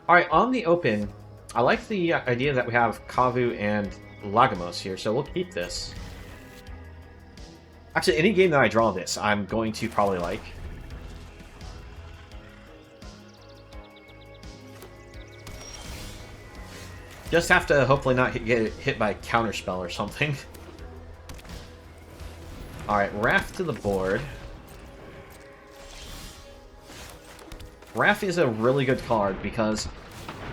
Alright, on the open, I like the idea that we have Kavu and Lagomos here, so we'll keep this. Actually, any game that I draw this, I'm going to probably like. Just have to hopefully not get hit by a counterspell or something. Alright, Wrath to the board. Wrath is a really good card because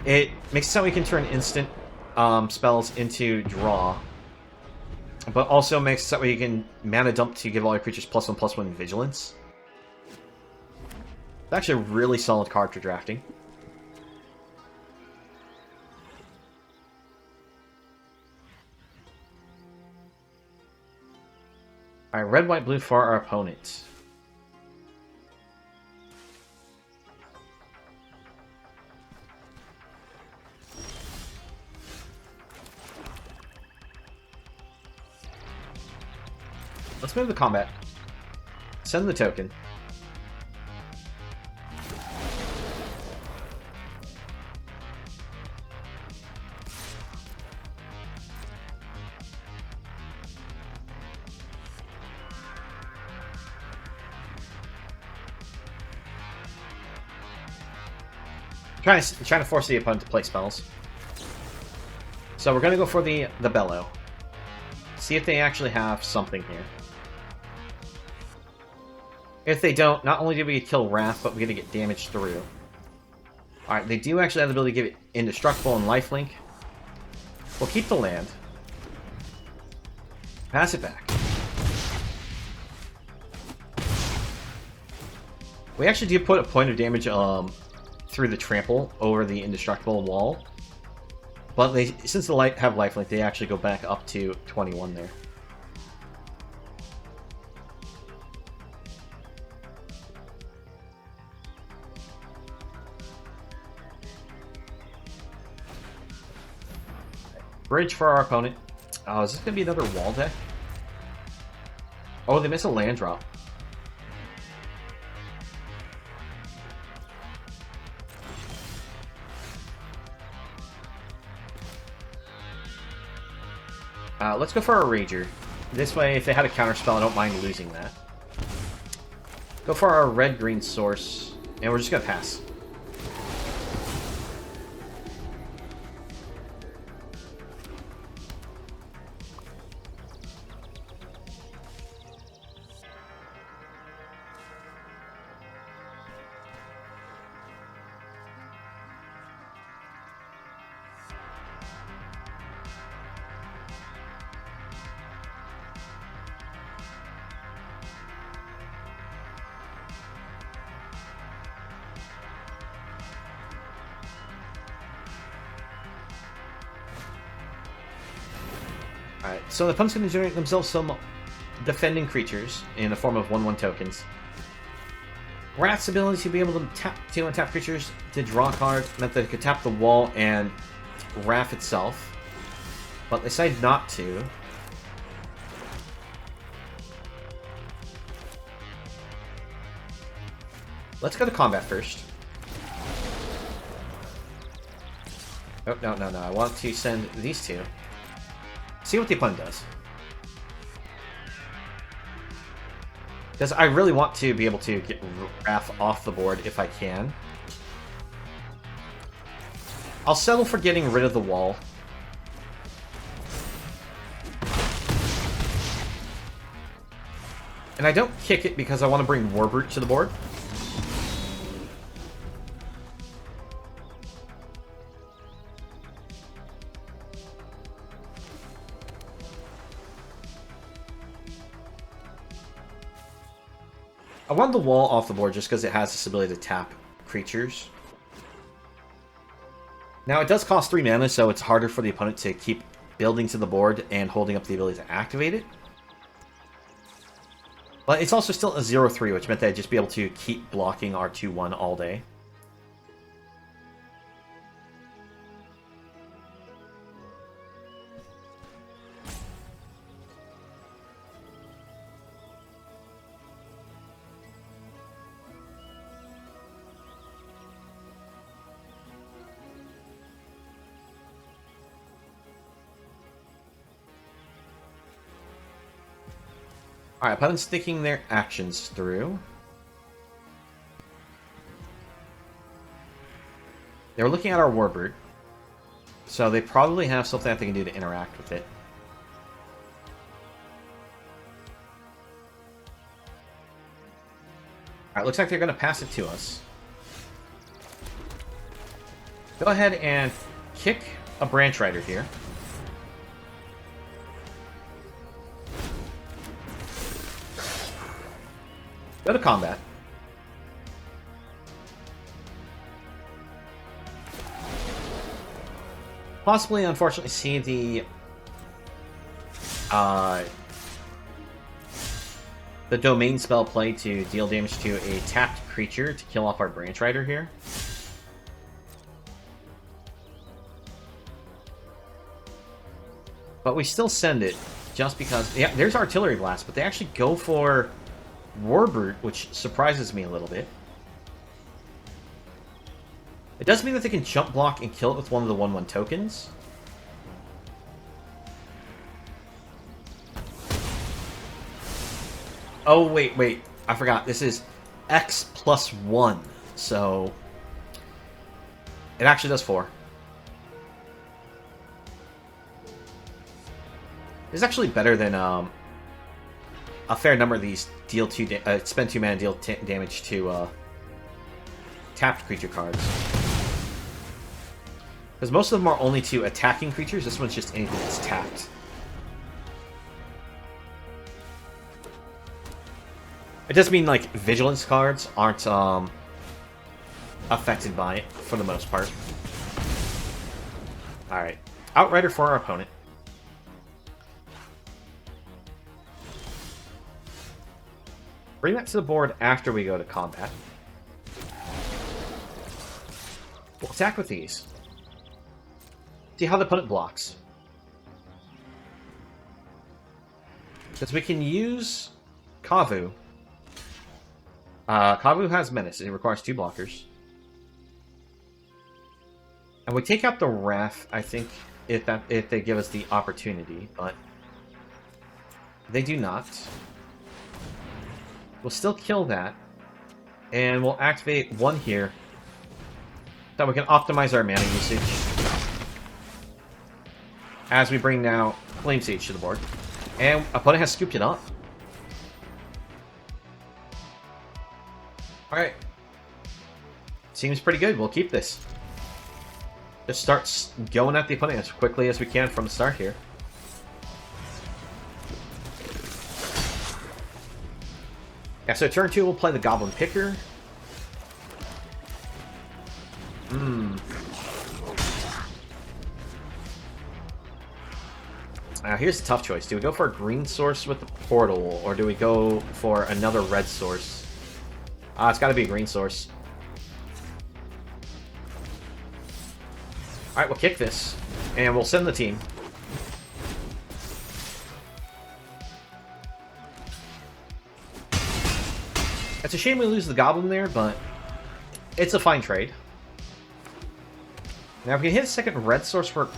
it makes it so we can turn instant spells into draw. But also makes it so you can mana dump to give all your creatures +1/+1 vigilance. It's actually a really solid card for drafting. Alright, red, white, blue for our opponent. Let's move the combat. Send the token. Trying to force the opponent to play spells. So we're gonna go for the Bellow. See if they actually have something here. If they don't, not only do we kill Wrath, but we're gonna get damage through. Alright, they do actually have the ability to give it Indestructible and Lifelink. We'll keep the land. Pass it back. We actually do put a point of damage through the trample over the Indestructible wall. But they, since they have Lifelink, they actually go back up to 21 there. Bridge for our opponent. Oh, is this going to be another wall deck? Oh, they miss a land drop. Let's go for our Rager. This way, if they had a counterspell, I don't mind losing that. Go for our red-green source, and we're just going to pass. Alright, so the opponent's going to generate themselves some defending creatures in the form of 1/1 tokens. Wrath's ability to be able to untap creatures to draw a card meant that it could tap the wall and Wrath itself. But they decided not to. Let's go to combat first. Oh, no. I want to send these two. See what the opponent does. Because I really want to be able to get Wrath off the board if I can. I'll settle for getting rid of the wall. And I don't kick it because I want to bring Warbrute to the board. I want the wall off the board just because it has this ability to tap creatures. Now, it does cost 3 mana, so it's harder for the opponent to keep building to the board and holding up the ability to activate it. But it's also still a 0/3, which meant that I'd just be able to keep blocking our 2/1 all day. Alright, opponents thinking their actions through. They're looking at our Warbird. So they probably have something that they can do to interact with it. Alright, looks like they're going to pass it to us. Go ahead and kick a Branch Rider here. Go to combat. Possibly, unfortunately, see the domain spell play to deal damage to a tapped creature to kill off our Branch Rider here. But we still send it, just because... Yeah, there's Artillery Blast, but they actually go for Warbird, which surprises me a little bit. It does mean that they can jump block and kill it with one of the 1/1 tokens. Oh, wait. I forgot. This is X plus 1. So... it actually does 4. It's actually better than a fair number of these deal spend 2 mana, deal damage to tapped creature cards. Because most of them are only to attacking creatures. This one's just anything that's tapped. It does mean, like, Vigilance cards aren't affected by it, for the most part. Alright. Outrider for our opponent. Bring that to the board after we go to combat. We'll attack with these. See how the opponent blocks. Because we can use Kavu. Kavu has Menace. It requires 2 blockers. And we take out the Wrath, I think, if they give us the opportunity, but they do not. We'll still kill that, and we'll activate 1 here, so we can optimize our mana usage. As we bring now Flamesage to the board. And opponent has scooped it up. Alright. Seems pretty good. We'll keep this. Just start going at the opponent as quickly as we can from the start here. Yeah, so turn 2 we'll play the Goblin Picker. Now here's the tough choice. Do we go for a green source with the portal, or do we go for another red source? It's gotta be a green source. Alright, we'll kick this, and we'll send the team. It's a shame we lose the Goblin there, but it's a fine trade. Now, if we can hit a second red source for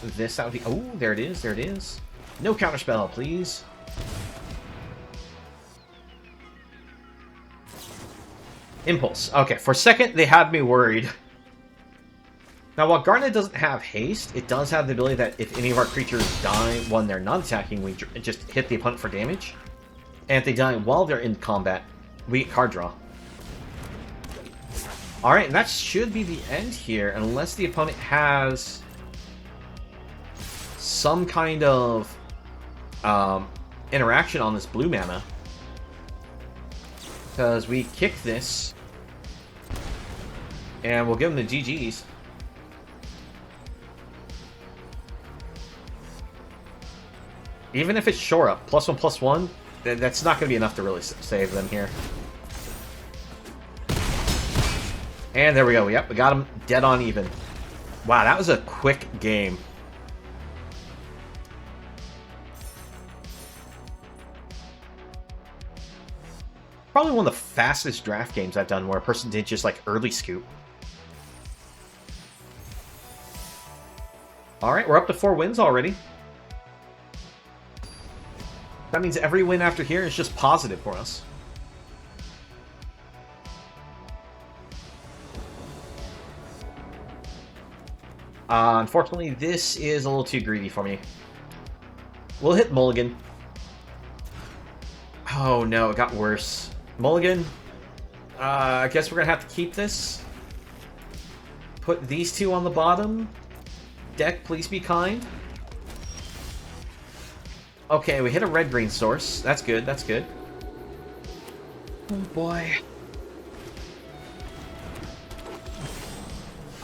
this, that would be... Oh, there it is, there it is. No counterspell, please. Impulse. Okay, for a second, they had me worried. Now, while Garnet doesn't have haste, it does have the ability that if any of our creatures die when they're not attacking, we just hit the opponent for damage. And if they die while they're in combat, we get card draw. Alright, and that should be the end here, unless the opponent has some kind of interaction on this blue mana. Because we kick this, and we'll give them the GGs. Even if it's shore up, +1/+1, that's not going to be enough to really save them here. And there we go. Yep, we got them dead on even. Wow, that was a quick game. Probably one of the fastest draft games I've done where a person did just like early scoop. Alright, we're up to 4 wins already. That means every win after here is just positive for us. Unfortunately, this is a little too greedy for me. We'll hit Mulligan. Oh no, it got worse. Mulligan, I guess we're gonna have to keep this. Put these two on the bottom. Deck, please be kind. Okay, we hit a red-green source. That's good, that's good. Oh boy.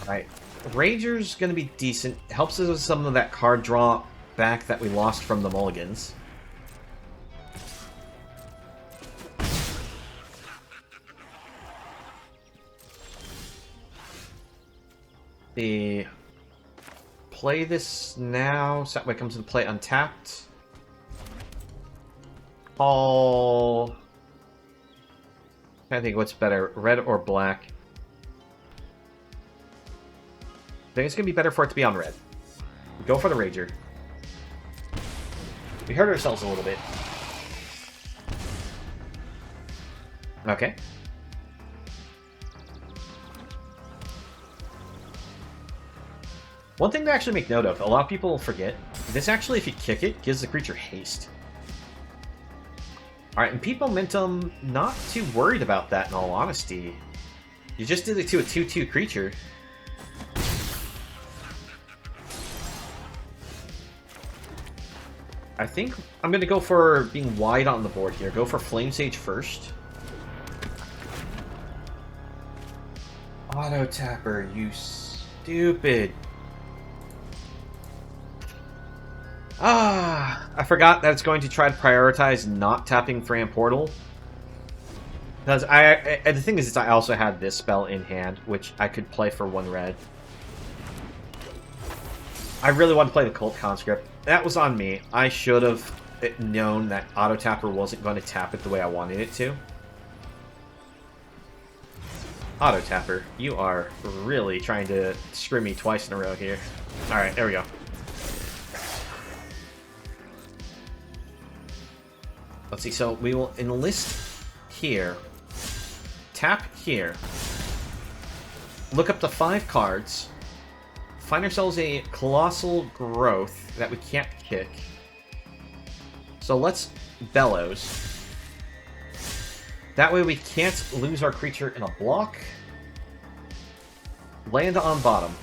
Alright. Rager's gonna be decent. Helps us with some of that card draw back that we lost from the Mulligans. The play this now. So that way comes into play untapped. Call. I think what's better, red or black. I think it's gonna be better for it to be on red. Go for the Rager. We hurt ourselves a little bit. Okay. One thing to actually make note of, a lot of people forget, this actually, if you kick it, gives the creature haste. Alright, and Peak Momentum, not too worried about that in all honesty. You just did it to a 2/2 creature. I think I'm going to go for being wide on the board here. Go for Flamesage first. Auto Tapper, you stupid. I forgot that it's going to try to prioritize not tapping Fram Portal. Because the thing is I also had this spell in hand, which I could play for 1 red. I really want to play the Cult Conscript. That was on me. I should have known that Auto Tapper wasn't going to tap it the way I wanted it to. Auto Tapper, you are really trying to screw me twice in a row here. Alright, there we go. Let's see, so we will enlist here, tap here, look up the 5 cards, find ourselves a Colossal Growth that we can't kick. So let's Bellows. That way we can't lose our creature in a block. Land on bottom.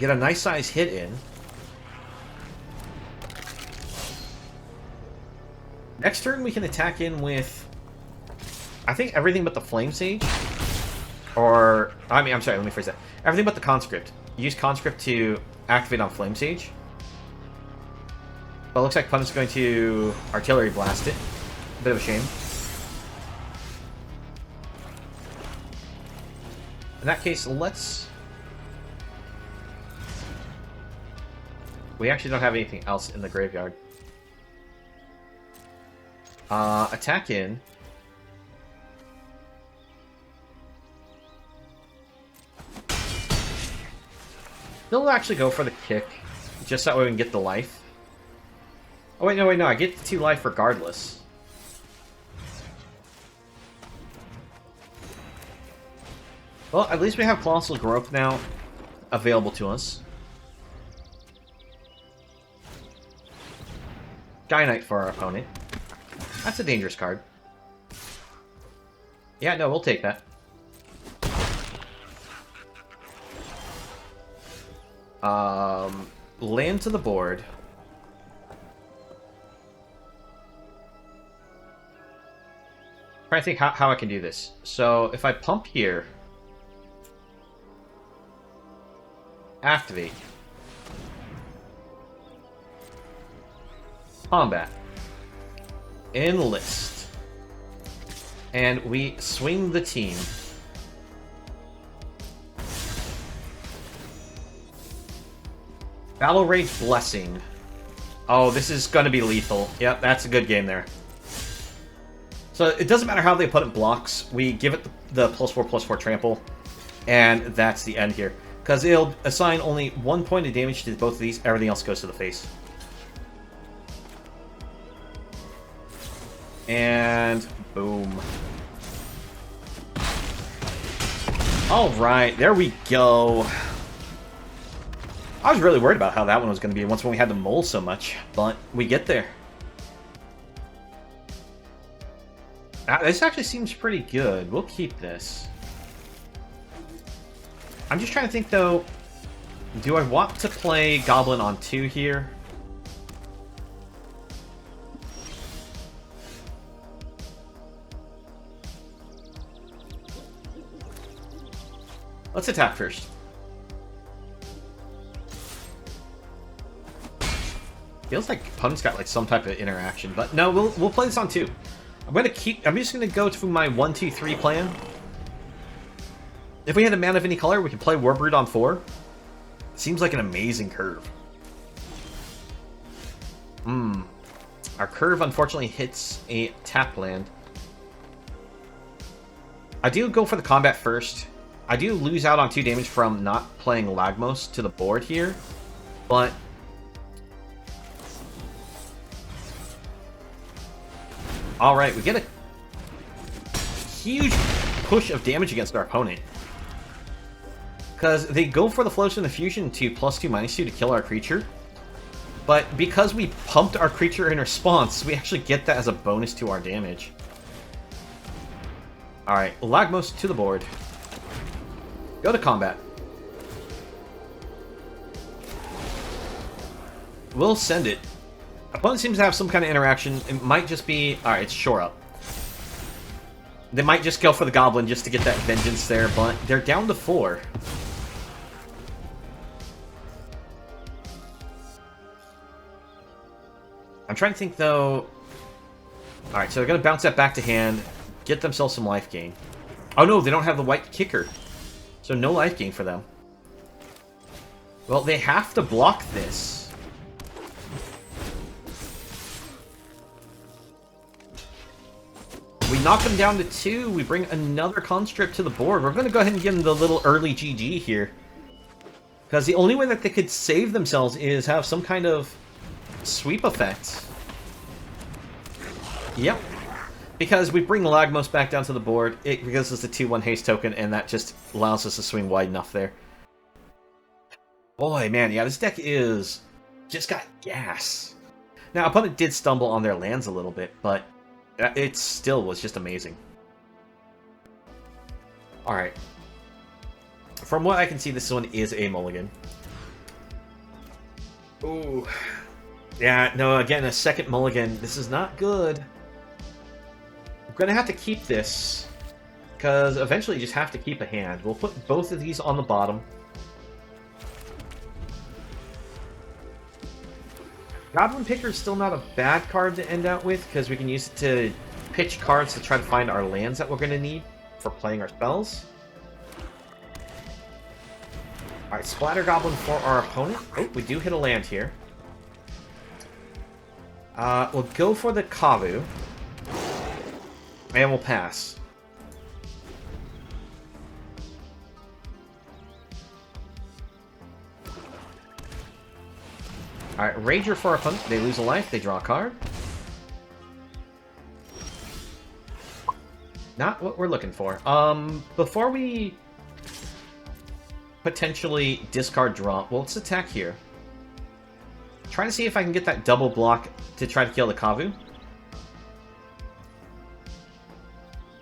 Get a nice size hit in. Next turn, we can attack in with, I think, everything but the Flamesage. Or, I'm sorry, let me phrase that. Everything but the Conscript. Use Conscript to activate on Flamesage. But it looks like Pun's going to Artillery Blast it. Bit of a shame. In that case, let's... We actually don't have anything else in the graveyard. Attack in. They'll actually go for the kick, just that way we can get the life. Oh wait, no, I get the 2 life regardless. Well, at least we have Colossal Growth now available to us. Guy Knight for our opponent. That's a dangerous card. Yeah, no, we'll take that. Land to the board. Trying to think how I can do this. So, if I pump here... Activate. Combat. Enlist. And we swing the team. Battle Rage Blessing. Oh, this is going to be lethal. Yep, that's a good game there. So it doesn't matter how the opponent blocks. We give it the +4/+4 trample. And that's the end here. Because it'll assign only 1 point of damage to both of these. Everything else goes to the face. And boom. Alright, there we go. I was really worried about how that one was going to be once when we had to mole so much, but we get there. This actually seems pretty good. We'll keep this. I'm just trying to think, though, do I want to play Goblin on 2 here? Let's attack first. Feels like opponent's got like some type of interaction, but no, we'll play this on 2. I'm just gonna go through my 1-2-3 plan. If we had a mana of any color, we could play Warbrood on 4. Seems like an amazing curve. Our curve unfortunately hits a tap land. I do go for the combat first. I do lose out on 2 damage from not playing Lagmos to the board here, but alright, we get a huge push of damage against our opponent. Because they go for the Floats and the Fusion to +2/-2 to kill our creature. But because we pumped our creature in response, we actually get that as a bonus to our damage. Alright, Lagmos to the board. Go to combat. We'll send it. Opponent seems to have some kind of interaction. It might just be... Alright, it's shore up. They might just go for the Goblin just to get that vengeance there, but they're down to 4. I'm trying to think, though... Alright, so they're going to bounce that back to hand, get themselves some life gain. Oh no, they don't have the white kicker. So no life gain for them. Well, they have to block this. We knock them down to 2. We bring another Conscript to the board. We're going to go ahead and give them the little early GG here. Because the only way that they could save themselves is have some kind of sweep effect. Yep. Because we bring Lagmos back down to the board, because it's a 2/1 haste token, and that just allows us to swing wide enough there. Boy, man, yeah, this deck is... just got gas. Now, opponent did stumble on their lands a little bit, but it still was just amazing. Alright. From what I can see, this one is a mulligan. Ooh. Yeah, no, again, a second mulligan. This is not good. I'm gonna have to keep this, because eventually you just have to keep a hand. We'll put both of these on the bottom. Goblin Picker is still not a bad card to end out with, because we can use it to pitch cards to try to find our lands that we're going to need for playing our spells. Alright, Splatter Goblin for our opponent. Oh, we do hit a land here. We'll go for the Kavu. And we'll pass. Alright, Rager for our opponent. They lose a life, they draw a card. Not what we're looking for. Before we potentially discard draw, well, let's attack here. Trying to see if I can get that double block to try to kill the Kavu.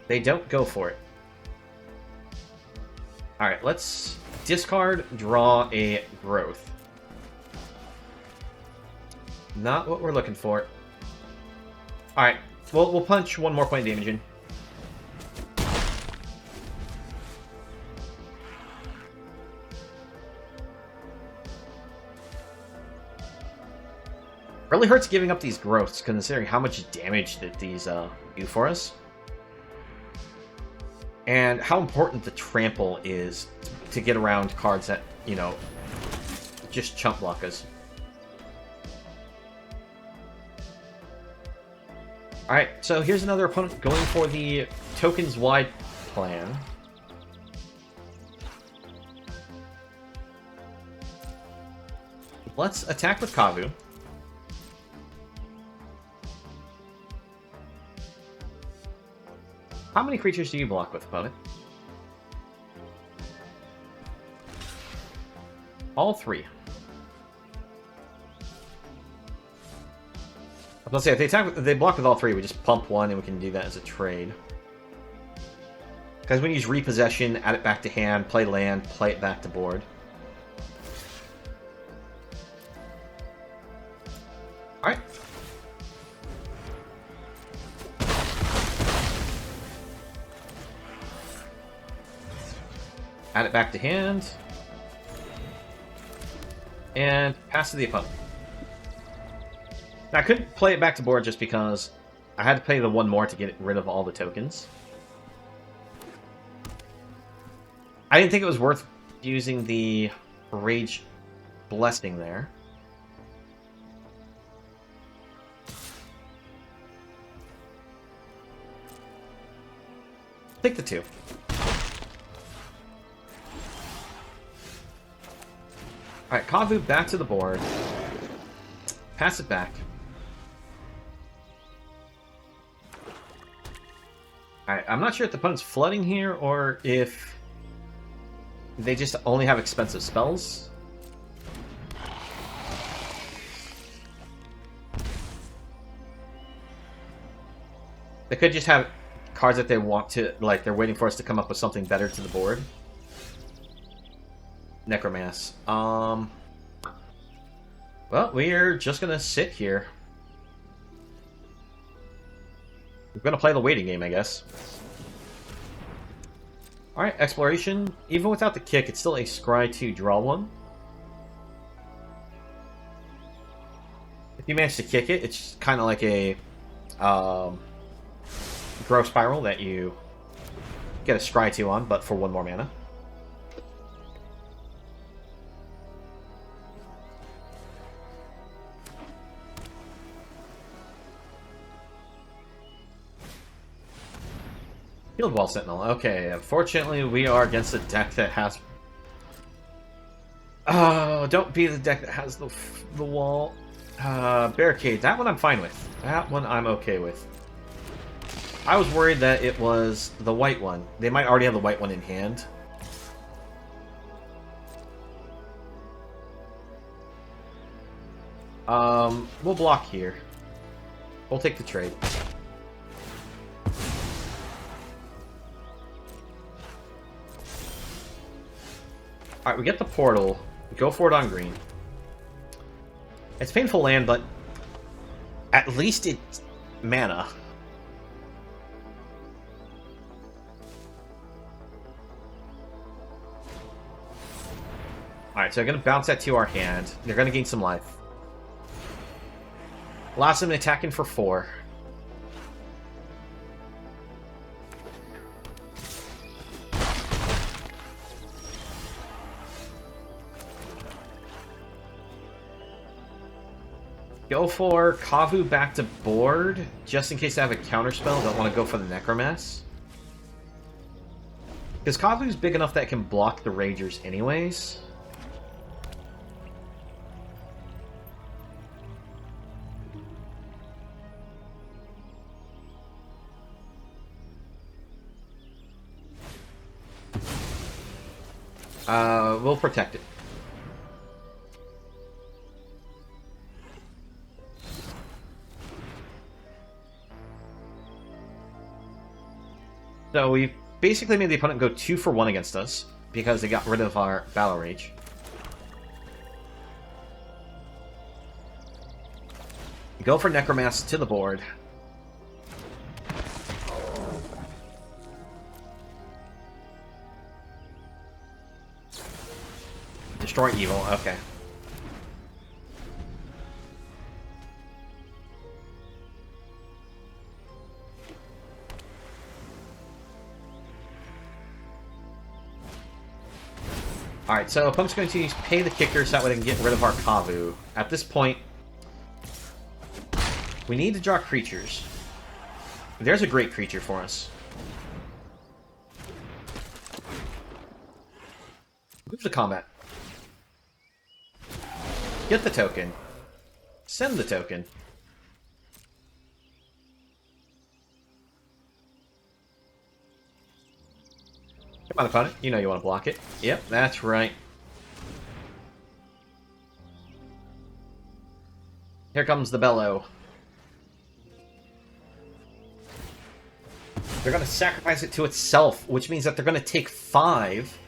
They don't go for it. Alright, let's discard, draw a growth. Not what we're looking for. Alright, we'll punch one more point of damage in. Really hurts giving up these growths, considering how much damage that these do for us. And how important the trample is to get around cards that, you know, just chump block us. Alright, so here's another opponent going for the tokens wide plan. Let's attack with Kavu. How many creatures do you block with, opponent? All 3. Let's say if they block with all 3, we just pump 1 and we can do that as a trade. Because we use repossession, add it back to hand, play land, play it back to board. Alright. Add it back to hand. And pass to the opponent. Now, I couldn't play it back to board just because I had to pay the 1 more to get rid of all the tokens. I didn't think it was worth using the Rage Blessing there. Take the 2. Alright, Kavu back to the board. Pass it back. Alright, I'm not sure if the opponent's flooding here or if they just only have expensive spells. They could just have cards that they want to, like, they're waiting for us to come up with something better to the board. Necromass. Well, we're just gonna sit here. We're gonna play the waiting game, I guess. Alright, Exploration. Even without the kick, it's still a scry to draw 1. If you manage to kick it, it's kind of like a Growth Spiral that you get a scry 2 on, but for 1 more mana. Field Wall Sentinel. Okay, unfortunately, we are against a deck that has... Oh, don't be the deck that has the wall. Barricade. That one I'm fine with. That one I'm okay with. I was worried that it was the white one. They might already have the white one in hand. We'll block here. We'll take the trade. Alright, we get the portal. We go for it on green. It's painful land, but at least it's mana. Alright, so I'm going to bounce that to our hand. They're going to gain some life. Allows them to attack in for 4. Go for Kavu back to board, just in case I have a counterspell. Don't want to go for the Necromass. Because Kavu's big enough that it can block the Ragers anyways. We'll protect it. So we basically made the opponent go 2 for 1 against us, because they got rid of our Battle Rage. Go for Necromass to the board. Destroy evil, okay. Alright, so opponent's going to pay the kicker so that way they can get rid of our Kavu. At this point, we need to draw creatures. There's a great creature for us. Move to combat. Get the token. Send the token. Come on, opponent. You know you want to block it. Yep, that's right. Here comes the bellow. They're going to sacrifice it to itself, which means that they're going to take 5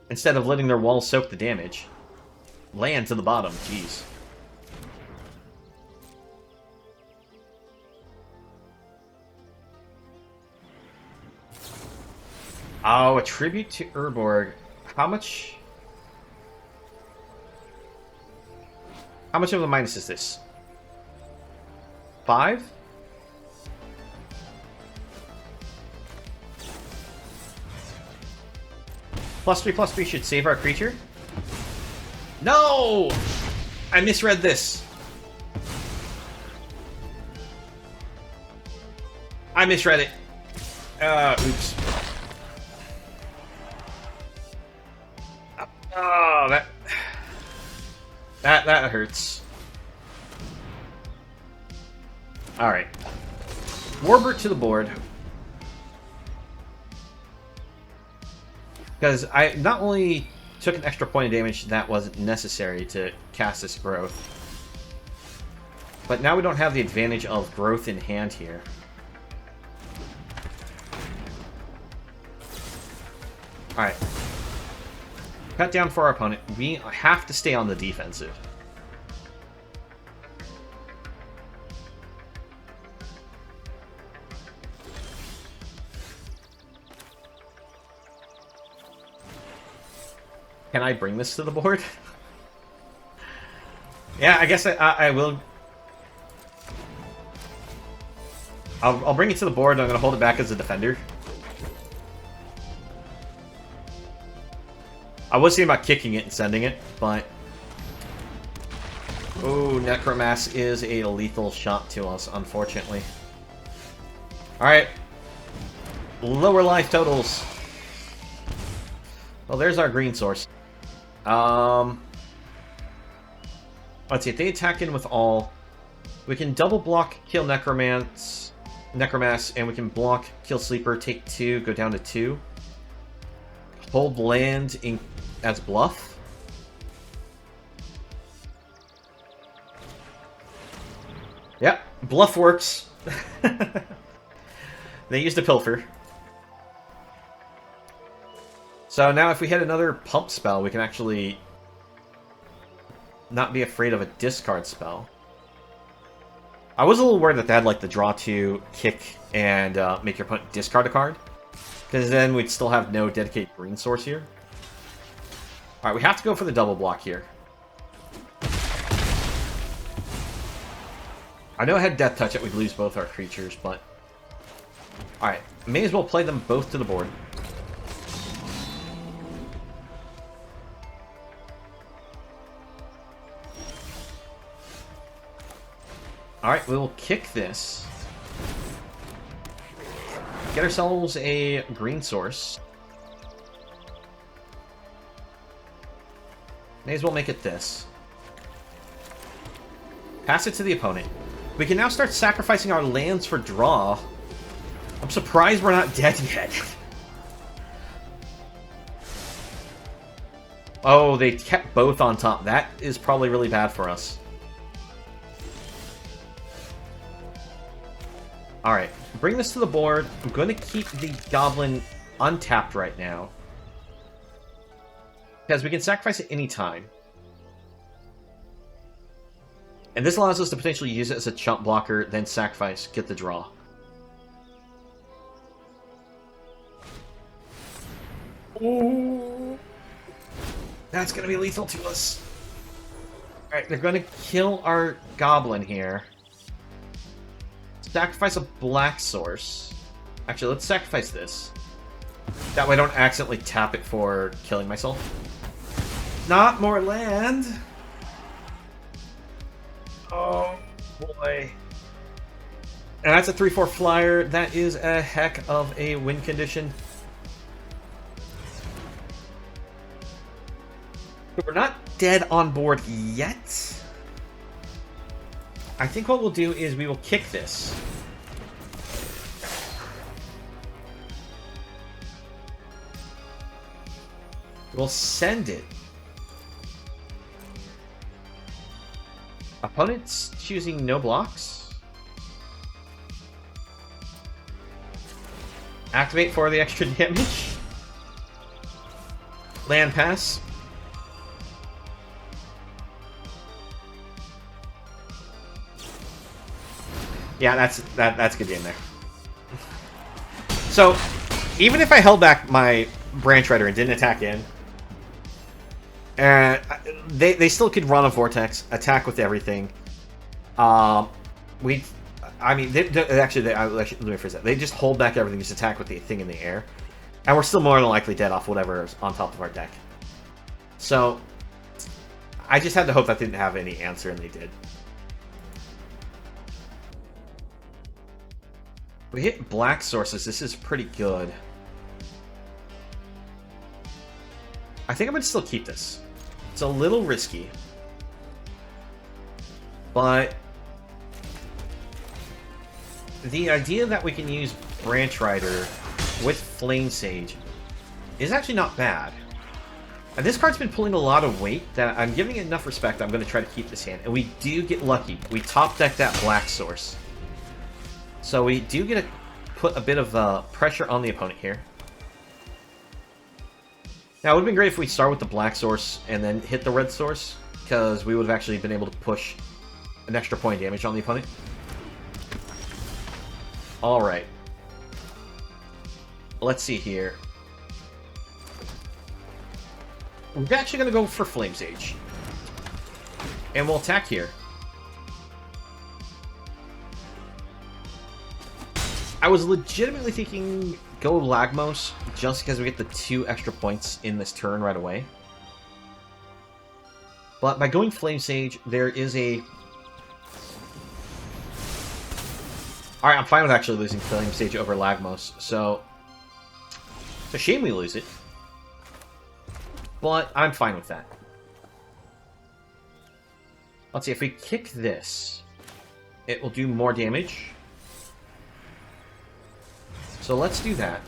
instead of letting their walls soak the damage. Land to the bottom. Jeez. Oh, a tribute to Urborg. How much of a minus is this? 5? +3/+3 should save our creature. No! I misread this. I misread it. Oops. Oh, that hurts. Alright. Warbird to the board. Because I not only took an extra point of damage that wasn't necessary to cast this growth, but now we don't have the advantage of growth in hand here. Alright. Cut down for our opponent. We have to stay on the defensive. Can I bring this to the board? Yeah, I guess I will. I'll bring it to the board. I'm going to hold it back as a defender. I was thinking about kicking it and sending it, but... Oh, Necromass is a lethal shot to us, unfortunately. Alright. Lower life totals. Well, there's our green source. Let's see, if they attack in with all, we can double block, kill Necromass, and we can block, kill Sleeper, take 2, go down to 2. Hold land in as bluff. Yep, bluff works. They used a pilfer. So now if we hit another pump spell, we can actually not be afraid of a discard spell. I was a little worried that they had like the draw 2, kick, and make your opponent discard a card. Because then we'd still have no dedicated green source here. Alright, we have to go for the double block here. I know I had Death Touch that we'd lose both our creatures, but... Alright, may as well play them both to the board. Alright, we'll kick this. Get ourselves a green source. May as well make it this. Pass it to the opponent. We can now start sacrificing our lands for draw. I'm surprised we're not dead yet. Oh, they kept both on top. That is probably really bad for us. Alright, bring this to the board. I'm going to keep the Goblin untapped right now. Because we can sacrifice it any time. And this allows us to potentially use it as a chump blocker, then sacrifice, get the draw. Ooh. That's going to be lethal to us. Alright, they're going to kill our Goblin here. Sacrifice a black source. Actually, let's sacrifice this. That way I don't accidentally tap it for killing myself. Not more land! Oh, boy. And that's a 3/4 flyer. That is a heck of a win condition. But we're not dead on board yet. I think what we'll do is we will kick this. We'll send it. Opponent's choosing no blocks. Activate for the extra damage. Land pass. Yeah, that's good game there. So, even if I held back my Branch Rider and didn't attack in, they still could run a Vortex, attack with everything. Let me rephrase that. They just hold back everything, just attack with the thing in the air, and we're still more than likely dead off whatever's on top of our deck. So, I just had to hope that didn't have any answer, and they did. We hit black sources. This is pretty good. I think I'm going to still keep this. It's a little risky. But the idea that we can use Branch Rider with Flamesage is actually not bad. And this card's been pulling a lot of weight that I'm giving it enough respect. I'm going to try to keep this hand. And we do get lucky. We top deck that black source. So we do get to put a bit of pressure on the opponent here. Now, it would have been great if we start with the black source and then hit the red source, because we would have actually been able to push an extra point of damage on the opponent. Alright. Let's see here. We're actually going to go for Flamesage. And we'll attack here. I was legitimately thinking go Lagmos, just because we get the 2 extra points in this turn right away. But by going Flamesage, there is a... Alright, I'm fine with actually losing Flamesage over Lagmos, so... It's a shame we lose it. But I'm fine with that. Let's see, if we kick this, it will do more damage. So let's do that.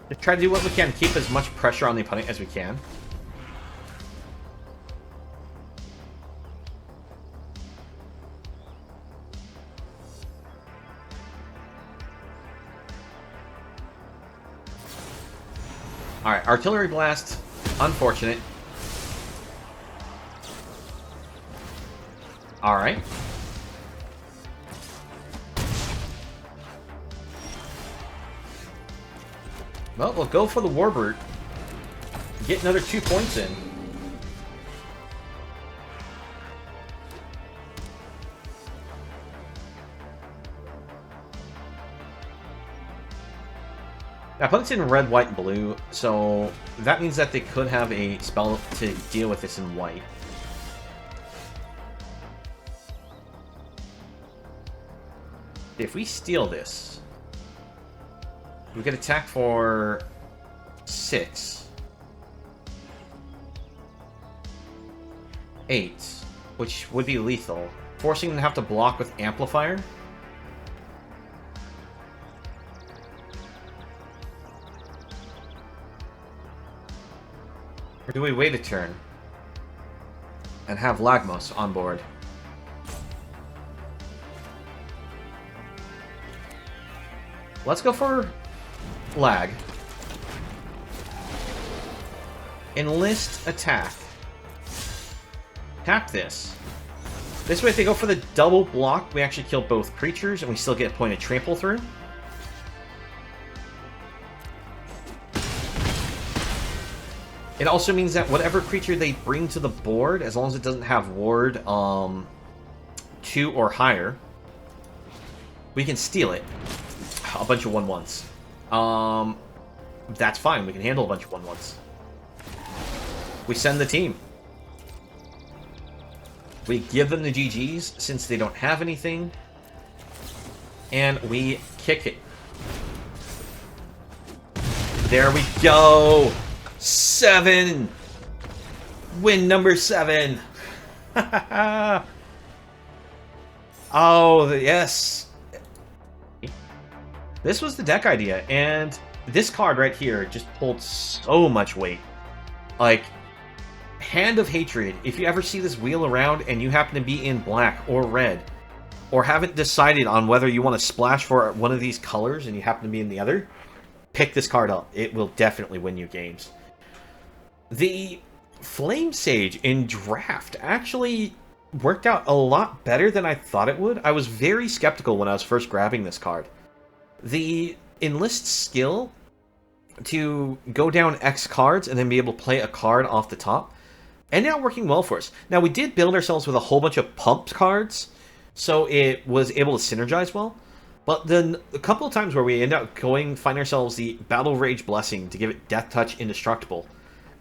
Just try to do what we can, keep as much pressure on the opponent as we can. Alright, Artillery Blast. Unfortunate. Alright. Well, we'll go for the Warbird. Get another 2 points in. Now, opponent's in red, white, and blue, so that means that they could have a spell to deal with this in white. If we steal this, we could attack for 6. 8, which would be lethal, forcing them to have to block with Amplifier. Or do we wait a turn and have Lagmos on board? Let's go for Lag. Enlist attack. Tap this. This way, if they go for the double block, we actually kill both creatures and we still get a point of trample through. It also means that whatever creature they bring to the board, as long as it doesn't have ward 2 or higher, we can steal it. A bunch of 1/1s. That's fine. We can handle a bunch of 1/1s. We send the team. We give them the GGs since they don't have anything. And we kick it. There we go! 7! Win number 7! Oh, yes. This was the deck idea, and this card right here just pulled so much weight. Like, Hand of Hatred, if you ever see this wheel around and you happen to be in black or red, or haven't decided on whether you want to splash for one of these colors and you happen to be in the other, pick this card up. It will definitely win you games. The Flamesage in Draft actually worked out a lot better than I thought it would. I was very skeptical when I was first grabbing this card. The Enlist skill to go down X cards and then be able to play a card off the top ended up working well for us. Now, we did build ourselves with a whole bunch of pumped cards, so it was able to synergize well. But then a couple of times where we end up find ourselves the Battle Rage Blessing to give it Death Touch Indestructible,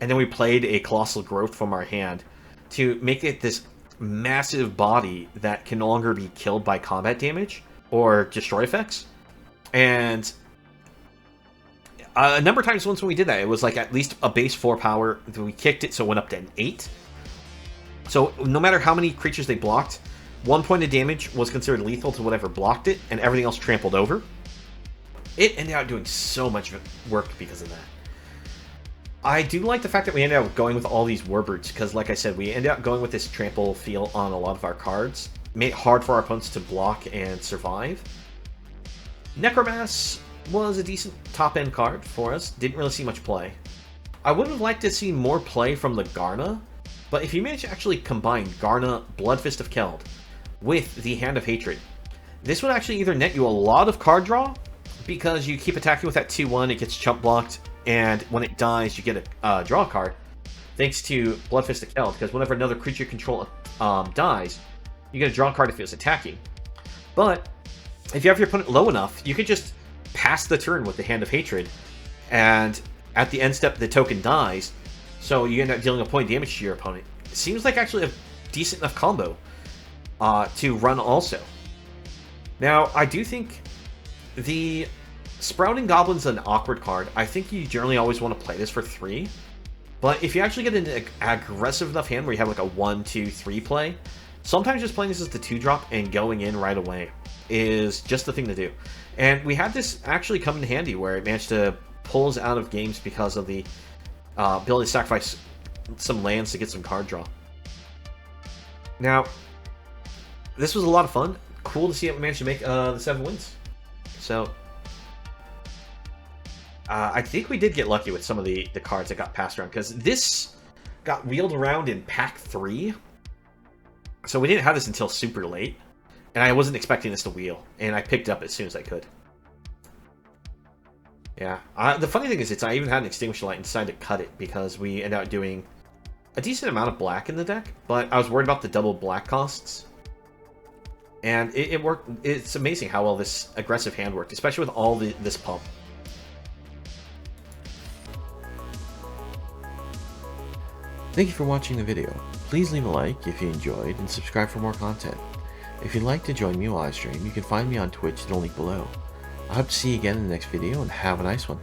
and then we played a Colossal Growth from our hand to make it this massive body that can no longer be killed by combat damage or destroy effects. And a number of times once when we did that, it was like at least a base 4 power. We kicked it so it went up to an 8. So no matter how many creatures they blocked, 1 point of damage was considered lethal to whatever blocked it, and everything else trampled over. It ended up doing so much work because of that. I do like the fact that we ended up going with all these Warbrutes, because like I said, we ended up going with this trample feel on a lot of our cards. Made it hard for our opponents to block and survive. Necromass was a decent top-end card for us. Didn't really see much play. I would have liked to see more play from the Garna, but if you manage to actually combine Garna, Bloodfist of Keld, with the Hand of Hatred, this would actually either net you a lot of card draw, because you keep attacking with that 2-1, it gets chump blocked, and when it dies, you get a draw card, thanks to Bloodfist of Keld, because whenever another creature you control dies, you get a draw card if it was attacking. But if you have your opponent low enough, you could just pass the turn with the Hand of Hatred, and at the end step, the token dies, so you end up dealing a point of damage to your opponent. It seems like actually a decent enough combo to run also. Now, I do think the Sprouting Goblin's an awkward card. I think you generally always want to play this for 3, but if you actually get an aggressive enough hand where you have like a 1, 2, 3 play, sometimes just playing this as the 2-drop and going in right away is just the thing to do. And we had this actually come in handy where it managed to pull us out of games because of the ability to sacrifice some lands to get some card draw. Now, this was a lot of fun. Cool to see that we managed to make the 7 wins. So, I think we did get lucky with some of the cards that got passed around, because this got wheeled around in pack 3. So we didn't have this until super late. And I wasn't expecting this to wheel, and I picked it up as soon as I could. Yeah, the funny thing is, I even had an Extinguisher Light and decided to cut it because we ended up doing a decent amount of black in the deck, but I was worried about the double black costs. And it worked. It's amazing how well this aggressive hand worked, especially with all this pump. Thank you for watching the video. Please leave a like if you enjoyed, and subscribe for more content. If you'd like to join me while I stream, you can find me on Twitch, the link below. I hope to see you again in the next video, and have a nice one.